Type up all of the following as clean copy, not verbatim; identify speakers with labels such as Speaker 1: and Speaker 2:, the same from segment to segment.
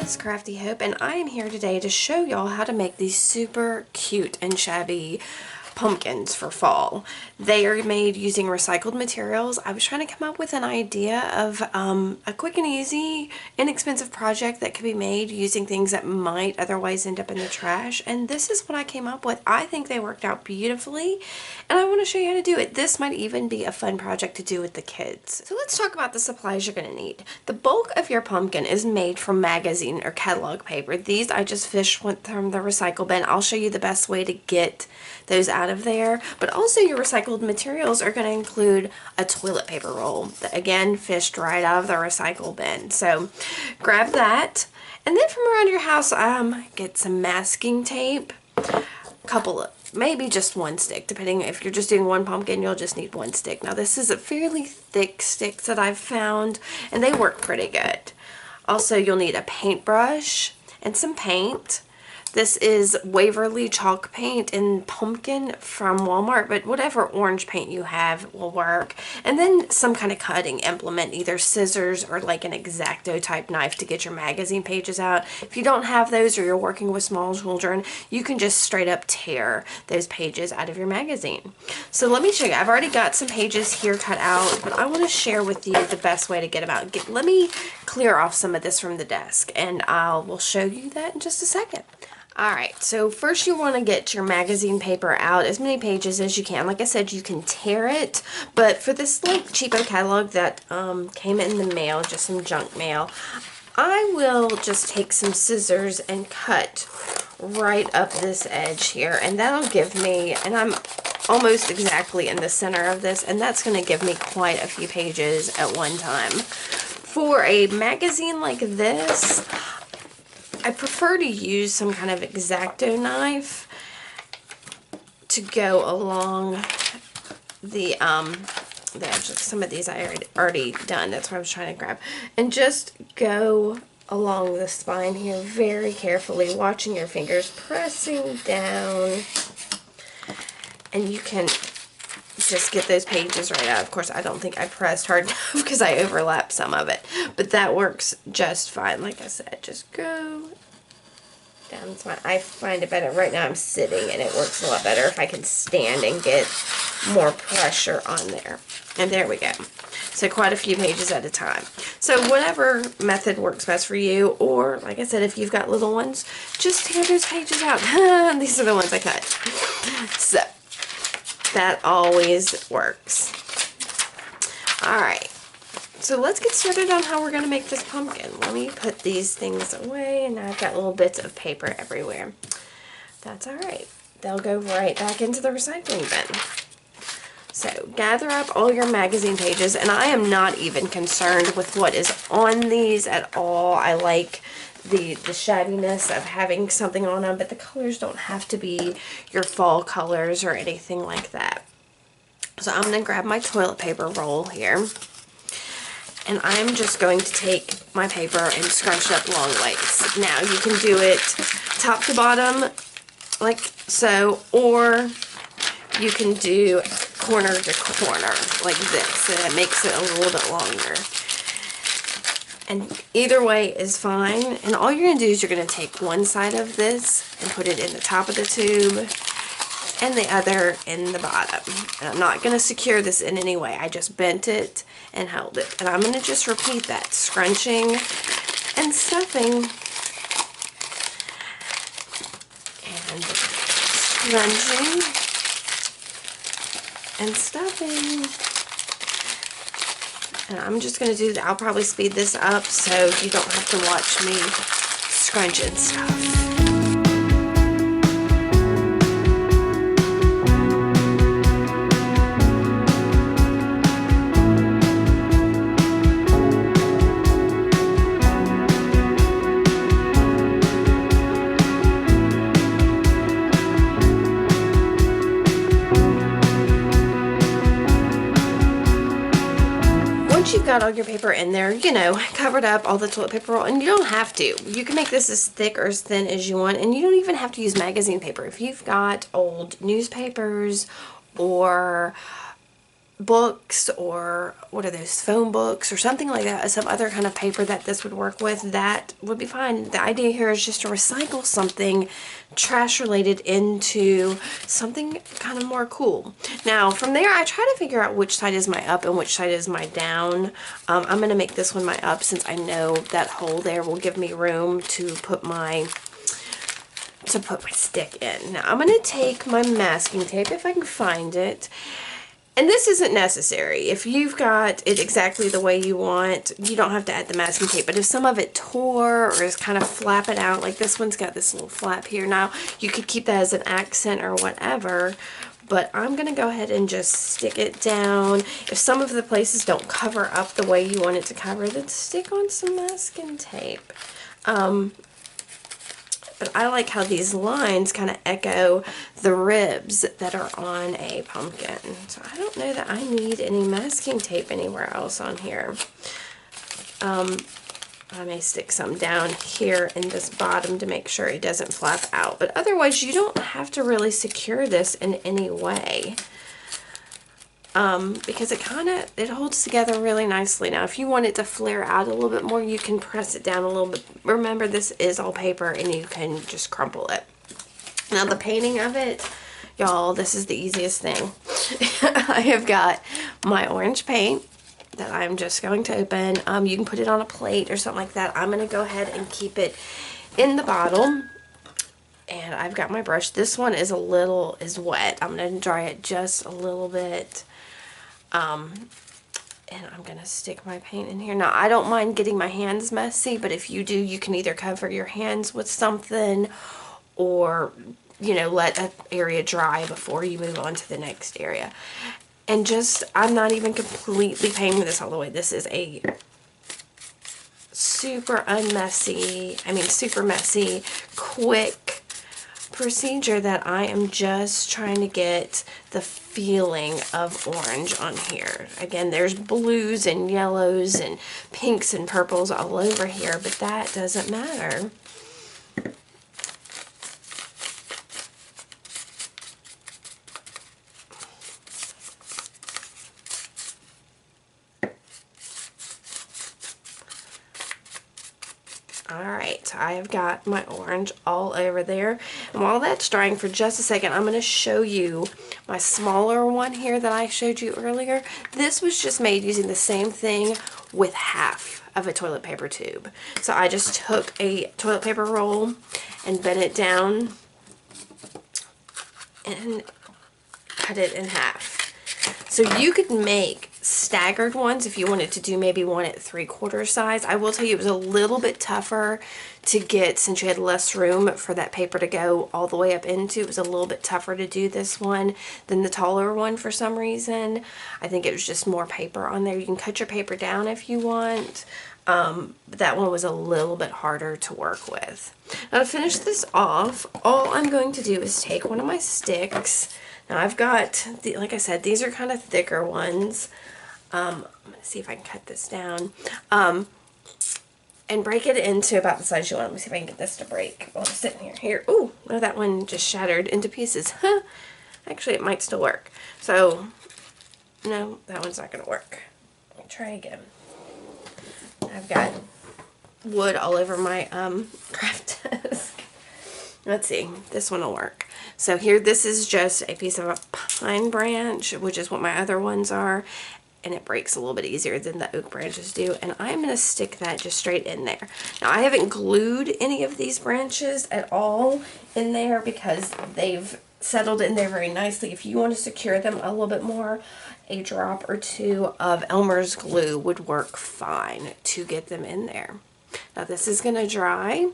Speaker 1: It's Crafty Hope, and I am here today to show y'all how to make these super cute and shabby pumpkins for fall. They are made using recycled materials. I was trying to come up with an idea of a quick and easy, inexpensive project that could be made using things that might otherwise end up in the trash, and this is what I came up with. I think they worked out beautifully, and I want to show you how to do it. This might even be a fun project to do with the kids. So let's talk about the supplies you're going to need. The bulk of your pumpkin is made from magazine or catalog paper. These I just fished from the recycle bin. I'll show you the best way to get those out of there, but also your recycled materials are going to include a toilet paper roll that, again, fished right out of the recycle bin. So grab that, and then from around your house, get some masking tape, couple of, maybe just one stick, depending. If you're just doing one pumpkin, you'll just need one stick. Now this is a fairly thick stick that I've found, and they work pretty good. Also, you'll need a paintbrush and some paint. This is Waverly chalk paint in pumpkin from Walmart, but whatever orange paint you have will work. And then some kind of cutting implement, either scissors or like an X-Acto type knife to get your magazine pages out. If you don't have those, or you're working with small children, you can just straight up tear those pages out of your magazine. So let me show you. I've already got some pages here cut out, but I want to share with you the best way to get them out. Let me clear off some of this from the desk, and will show you that in just a second. Alright, so first you want to get your magazine paper out, as many pages as you can. Like I said, you can tear it, but for this like cheapo catalog that came in the mail, just some junk mail, I will just take some scissors and cut right up this edge here, and that'll give me, and I'm almost exactly in the center of this, and that's going to give me quite a few pages at one time. For a magazine like this, I prefer to use some kind of X-Acto knife to go along the edge. Some of these I already done. That's what I was trying to grab. And just go along the spine here very carefully, watching your fingers, pressing down. And you can just get those pages right out. Of course, I don't think I pressed hard enough because I overlapped some of it, but that works just fine. Like I said, just go down the spine. I find it better. Right now I'm sitting, and it works a lot better if I can stand and get more pressure on there. And there we go. So quite a few pages at a time. So whatever method works best for you, or like I said, if you've got little ones, just tear those pages out. These are the ones I cut. So that always works. Alright, so let's get started on how we're going to make this pumpkin. Let me put these things away, and now I've got little bits of paper everywhere. That's alright. They'll go right back into the recycling bin. So gather up all your magazine pages, and I am not even concerned with what is on these at all. I like the shabbiness of having something on them, but the colors don't have to be your fall colors or anything like that. So I'm going to grab my toilet paper roll here, and I'm just going to take my paper and scrunch it up long ways. Now you can do it top to bottom like so, or you can do corner to corner like this, and it makes it a little bit longer. And either way is fine. And all you're going to do is you're going to take one side of this and put it in the top of the tube, and the other in the bottom. And I'm not going to secure this in any way. I just bent it and held it. And I'm going to just repeat that, scrunching and stuffing. And scrunching and stuffing. And I'm just going to do that. I'll probably speed this up so you don't have to watch me scrunch and stuff. Once you've got all your paper in there, you know, covered up all the toilet paper roll, and you don't have to. You can make this as thick or as thin as you want, and you don't even have to use magazine paper. If you've got old newspapers or books, or what are those, phone books or something like that, some other kind of paper that this would work with, that would be fine. The idea here is just to recycle something trash related into something kind of more cool. Now from there I try to figure out which side is my up and which side is my down. I'm going to make this one my up, since I know that hole there will give me room to put my stick in. Now I'm going to take my masking tape, if I can find it. And this isn't necessary. If you've got it exactly the way you want, you don't have to add the masking tape. But if some of it tore or is kind of flapping out, like this one's got this little flap here. Now, you could keep that as an accent or whatever, but I'm going to go ahead and just stick it down. If some of the places don't cover up the way you want it to cover, then stick on some masking tape. But I like how these lines kind of echo the ribs that are on a pumpkin. So I don't know that I need any masking tape anywhere else on here. I may stick some down here in this bottom to make sure it doesn't flap out. But otherwise, you don't have to really secure this in any way. Because it holds together really nicely. Now, if you want it to flare out a little bit more, you can press it down a little bit. Remember, this is all paper, and you can just crumple it. Now, the painting of it, y'all, this is the easiest thing. I have got my orange paint that I'm just going to open. You can put it on a plate or something like that. I'm going to go ahead and keep it in the bottle. And I've got my brush. This one is wet. I'm going to dry it just a little bit. And I'm going to stick my paint in here. Now, I don't mind getting my hands messy, but if you do, you can either cover your hands with something or, you know, let an area dry before you move on to the next area. And I'm not even completely painting this all the way. This is a super messy, quick procedure that I am just trying to get the feeling of orange on here. Again, there's blues and yellows and pinks and purples all over here, but that doesn't matter. Alright, so I have got my orange all over there. And while that's drying for just a second, I'm going to show you my smaller one here that I showed you earlier. This was just made using the same thing with half of a toilet paper tube. So I just took a toilet paper roll and bent it down and cut it in half. So you could make staggered ones if you wanted to do maybe one at 3/4 size. I will tell you it was a little bit tougher to get, since you had less room for that paper to go all the way up into. It was a little bit tougher to do this one than the taller one for some reason. I think it was just more paper on there. You can cut your paper down if you want. But that one was a little bit harder to work with. Now to finish this off, all I'm going to do is take one of my sticks. Now I've got, like I said, these are kind of thicker ones. I'm going to see if I can cut this down. And break it into about the size you want. Let me see if I can get this to break while it's sitting here. Here, ooh, no, that one just shattered into pieces. Huh. Actually, it might still work. So, no, that one's not going to work. Let me try again. I've got wood all over my craft desk. Let's see, this one will work. So here, this is just a piece of a pine branch, which is what my other ones are, and it breaks a little bit easier than the oak branches do, and I'm going to stick that just straight in there. Now, I haven't glued any of these branches at all in there because they've settled in there very nicely. If you want to secure them a little bit more, a drop or two of Elmer's glue would work fine to get them in there. Now, this is going to dry.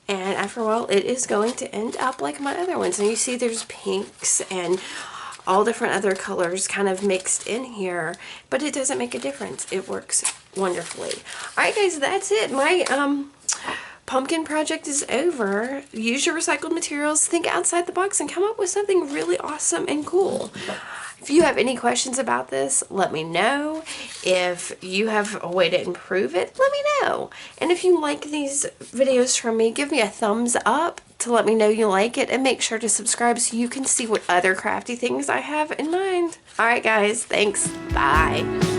Speaker 1: And after a while, it is going to end up like my other ones. And you see there's pinks and all different other colors kind of mixed in here. But it doesn't make a difference. It works wonderfully. Alright guys, that's it. My pumpkin project is over. Use your recycled materials. Think outside the box and come up with something really awesome and cool. If you have any questions about this, let me know. If you have a way to improve it, let me know. And if you like these videos from me, give me a thumbs up. to let me know you like it, and make sure to subscribe so you can see what other crafty things I have in mind. Alright guys, thanks. Bye.